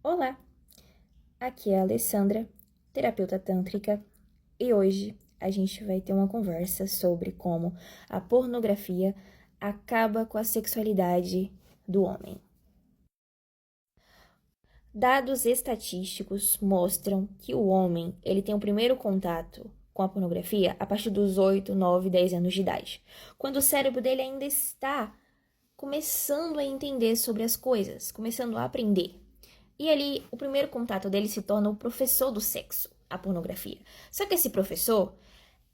Olá, aqui é a Alessandra, terapeuta tântrica, e hoje a gente vai ter uma conversa sobre como a pornografia acaba com a sexualidade do homem. Dados estatísticos mostram que o homem ele tem o primeiro contato com a pornografia a partir dos 8, 9, 10 anos de idade, quando o cérebro dele ainda está começando a entender sobre as coisas, começando a aprender. E ali, o primeiro contato dele se torna o professor do sexo, a pornografia. Só que esse professor,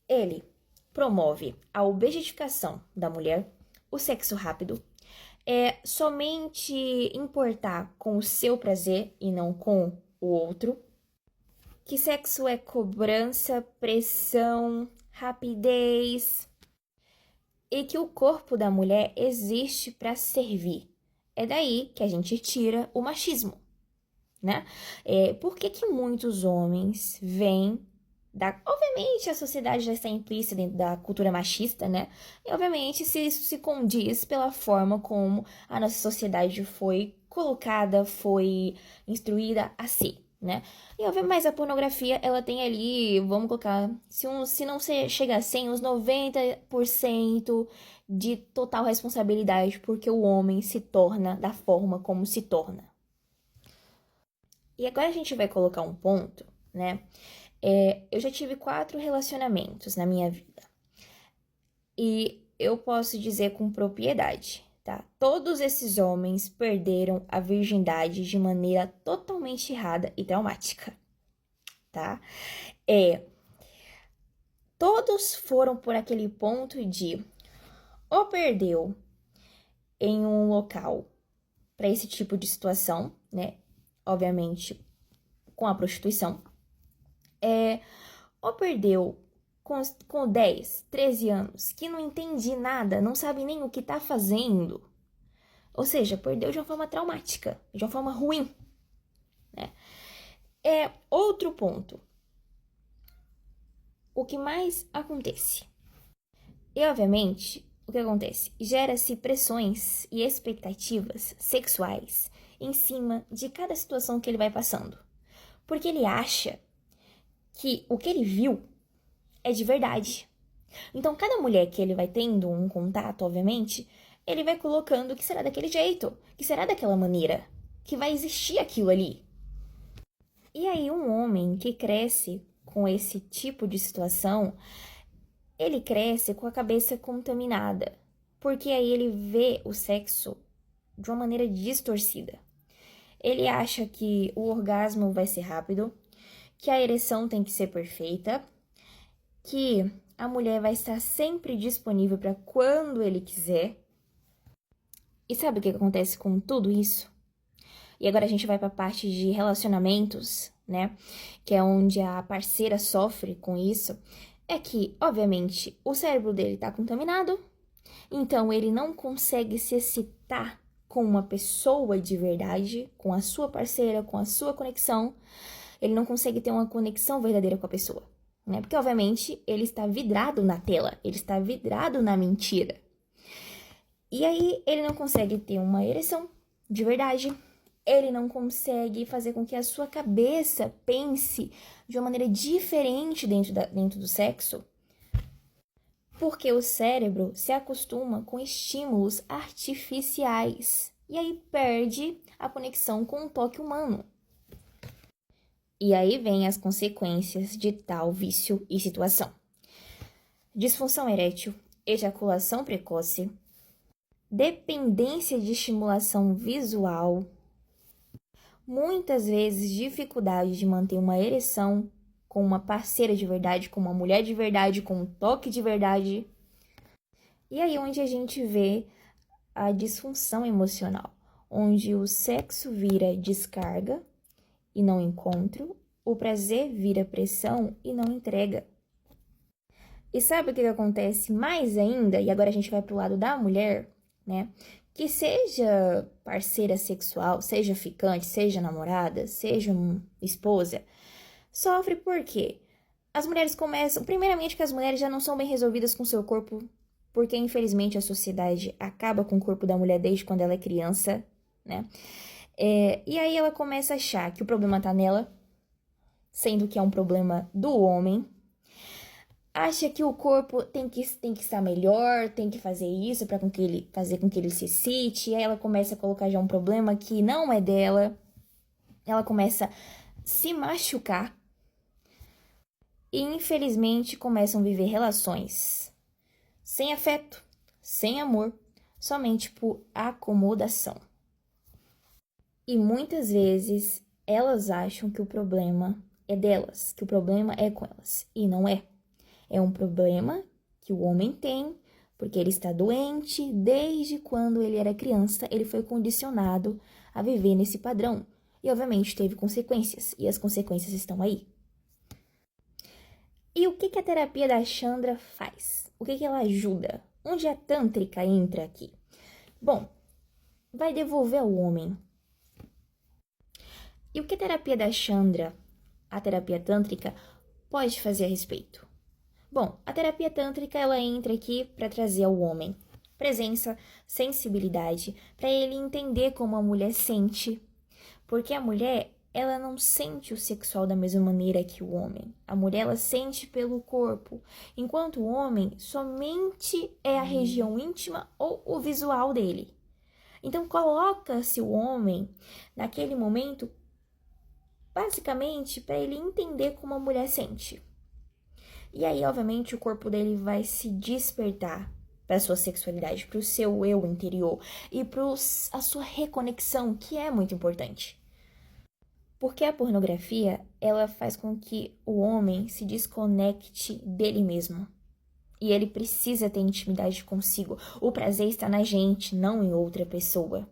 ele promove a objetificação da mulher, o sexo rápido, somente importar com o seu prazer e não com o outro, que sexo é cobrança, pressão, rapidez, e que o corpo da mulher existe para servir. É daí que a gente tira o machismo. Né? Por que muitos homens vêm Obviamente, a sociedade já está implícita dentro da cultura machista, né? E, obviamente, se isso se condiz pela forma como a nossa sociedade foi colocada, foi instruída a ser, né? Mas a pornografia, ela tem ali, vamos colocar, se não chega a 100, uns 90% de total responsabilidade, porque o homem se torna da forma como se torna. E agora a gente vai colocar um ponto, né? Eu já tive 4 relacionamentos na minha vida. E eu posso dizer com propriedade, tá? Todos esses homens perderam a virgindade de maneira totalmente errada e traumática, tá? Todos foram por aquele ponto de ou perdeu em um local para esse tipo de situação, né? Obviamente, com a prostituição. Ou perdeu com 10, 13 anos, que não entende nada, não sabe nem o que tá fazendo. Ou seja, perdeu de uma forma traumática, de uma forma ruim. Né? Outro ponto. O que mais acontece? E, obviamente, o que acontece? Gera-se pressões e expectativas sexuais em cima de cada situação que ele vai passando. Porque ele acha que o que ele viu é de verdade. Então, cada mulher que ele vai tendo um contato, obviamente, ele vai colocando que será daquele jeito, que será daquela maneira, que vai existir aquilo ali. E aí, um homem que cresce com esse tipo de situação, ele cresce com a cabeça contaminada, porque aí ele vê o sexo de uma maneira distorcida. Ele acha que o orgasmo vai ser rápido, que a ereção tem que ser perfeita, que a mulher vai estar sempre disponível para quando ele quiser. E sabe o que acontece com tudo isso? E agora a gente vai para a parte de relacionamentos, né? Que é onde a parceira sofre com isso. É que, obviamente, o cérebro dele está contaminado, então ele não consegue se excitar com uma pessoa de verdade, com a sua parceira, com a sua conexão. Ele não consegue ter uma conexão verdadeira com a pessoa. Né? Porque, obviamente, ele está vidrado na tela, ele está vidrado na mentira. E aí, ele não consegue ter uma ereção de verdade, ele não consegue fazer com que a sua cabeça pense de uma maneira diferente dentro do sexo, porque o cérebro se acostuma com estímulos artificiais e aí perde a conexão com o toque humano. E aí vem as consequências de tal vício e situação. Disfunção erétil, ejaculação precoce, dependência de estimulação visual, muitas vezes dificuldade de manter uma ereção com uma parceira de verdade, com uma mulher de verdade, com um toque de verdade. E aí onde a gente vê a disfunção emocional, onde o sexo vira descarga e não encontro, o prazer vira pressão e não entrega. E sabe o que acontece mais ainda? E agora a gente vai pro lado da mulher, né? Que seja parceira sexual, seja ficante, seja namorada, seja esposa, sofre por quê? As mulheres começam... Primeiramente que as mulheres já não são bem resolvidas com seu corpo, porque infelizmente a sociedade acaba com o corpo da mulher desde quando ela é criança, né? E aí ela começa a achar que o problema tá nela, sendo que é um problema do homem. Acha que o corpo tem que estar melhor, tem que fazer isso para fazer com que ele se excite. E aí ela começa a colocar já um problema que não é dela. Ela começa a se machucar. E infelizmente começam a viver relações sem afeto, sem amor, somente por acomodação. E muitas vezes elas acham que o problema é delas, que o problema é com elas. E não é. É um problema que o homem tem, porque ele está doente desde quando ele era criança, ele foi condicionado a viver nesse padrão. E obviamente teve consequências, e as consequências estão aí. E o que a terapia da Chandra faz? O que ela ajuda? Onde a tântrica entra aqui? Bom, vai devolver ao homem. E o que a terapia da Chandra, a terapia tântrica, pode fazer a respeito? Bom, a terapia tântrica ela entra aqui para trazer ao homem presença, sensibilidade, para ele entender como a mulher sente, porque a mulher ela não sente o sexual da mesma maneira que o homem. A mulher ela sente pelo corpo, enquanto o homem somente é a região íntima ou o visual dele. Então coloca-se o homem naquele momento basicamente para ele entender como a mulher sente. E aí, obviamente, o corpo dele vai se despertar para a sua sexualidade, para o seu eu interior e para a sua reconexão, que é muito importante. Porque a pornografia, ela faz com que o homem se desconecte dele mesmo. E ele precisa ter intimidade consigo. O prazer está na gente, não em outra pessoa.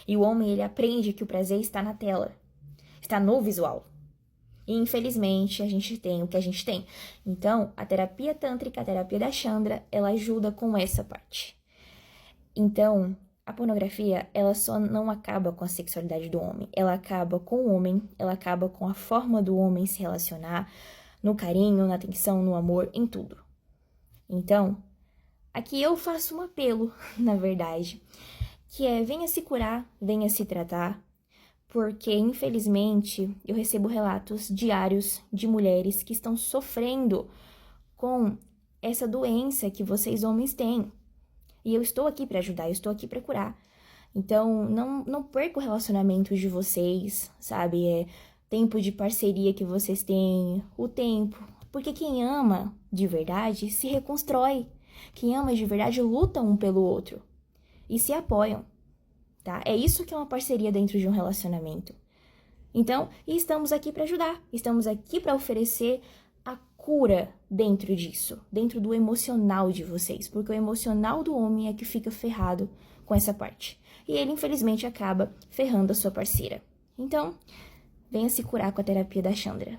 E o homem, ele aprende que o prazer está na tela, está no visual. E infelizmente a gente tem o que a gente tem. Então, a terapia tântrica, a terapia da Chandra, ela ajuda com essa parte. Então, a pornografia, ela só não acaba com a sexualidade do homem. Ela acaba com o homem, ela acaba com a forma do homem se relacionar, no carinho, na atenção, no amor, em tudo. Então, aqui eu faço um apelo, na verdade, que é venha se curar, venha se tratar, porque, infelizmente, eu recebo relatos diários de mulheres que estão sofrendo com essa doença que vocês homens têm. E eu estou aqui para ajudar, eu estou aqui para curar. Então, não perca o relacionamento de vocês, sabe? Tempo de parceria que vocês têm, o tempo. Porque quem ama de verdade se reconstrói. Quem ama de verdade luta um pelo outro e se apoiam. Tá? É isso que é uma parceria dentro de um relacionamento. Então, estamos aqui para ajudar, estamos aqui para oferecer a cura dentro disso, dentro do emocional de vocês, porque o emocional do homem é que fica ferrado com essa parte. E ele, infelizmente, acaba ferrando a sua parceira. Então, venha se curar com a terapia da Chandra.